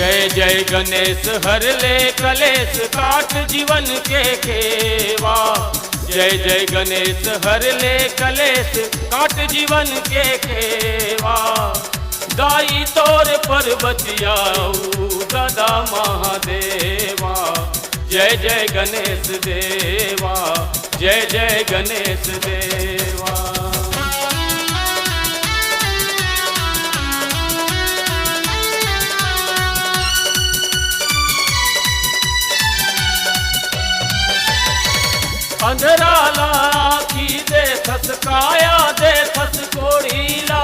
जय जय गणेश हर ले कलेश काट जीवन के खेवा। जय जय गणेश हर ले कलेश काट जीवन के खेवा। गाई तोर पर्वतियाऊ गदा महादेवा। जय जय गणेश देवा, जय जय गणेश देवा। अंधरा लाखी देखस काया देखस कोढ़ीला।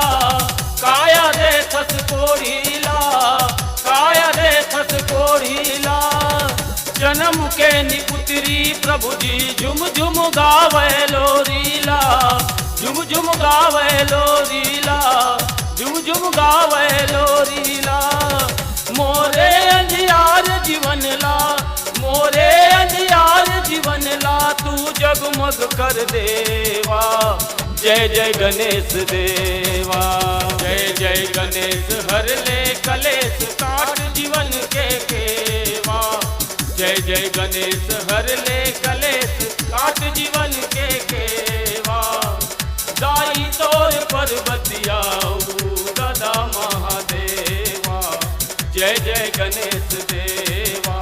काया देखस कोढ़ीला, काया देखस कोढ़ीला। जन्म के निपुत्री प्रभु जी झुम झुम गावे लोरीला। झुम झुम गावे लोरीला, झुम झुम गावे लोरीला। मोरे अंधियार जीवन ला, मोरे अंधियार जीवन ला तू जगमग कर देवा। जय जय गणेश देवा। जय जय गणेश हर ले कलेश काट जीवन के खेवा। जय जय गणेश हर ले कलेश काट जीवन के खेवा। दाई तोर पर्वतियाऊ गदा महादेवा। जय जय गणेश देवा,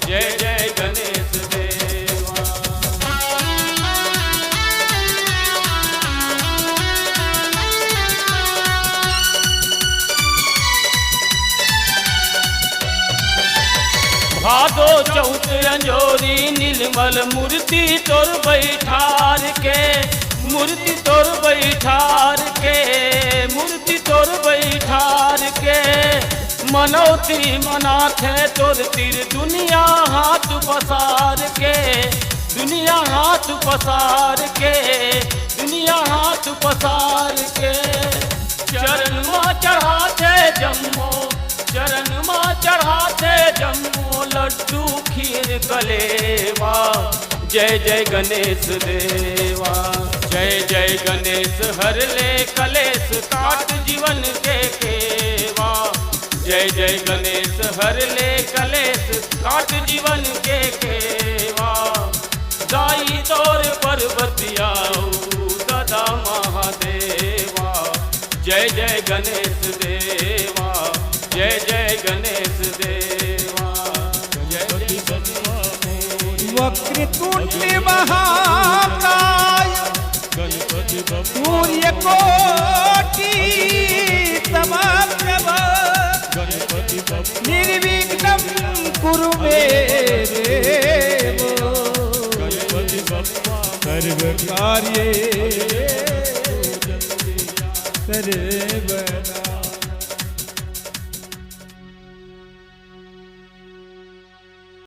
जय जय गणेश देवा। भादो चौथ अंजोरी नीलमल मूर्ति तोर बैठार के। मूर्ति तोर बैठार के, मूर्ति तोर बैठार के। मनौती मनाथे तोर तीर दुनिया हाथ पसार के। दुनिया हाथ पसार के, दुनिया हाथ पसार के। चरण माँ चढ़ाते जम्मो, चरण माँ चढ़ाते जम्मो लड्डू खीर कलेवा। जय जय गणेश देवा। जय जय गणेश हर ले कलेश काट जीवन के खेवा। जय जय गणेश हर ले कलेश काट जीवन के खेवा। दाई तोर पर्वतियाऊ गदा महादेवा। जय जय गणेश देवा, जय जय गणेश देवा। वक्रतुंड महाकाय सूर्य कोटि समप्रभ निर्विघ्नं कुरु मे देव। सर्वकार्ये सर्वदा।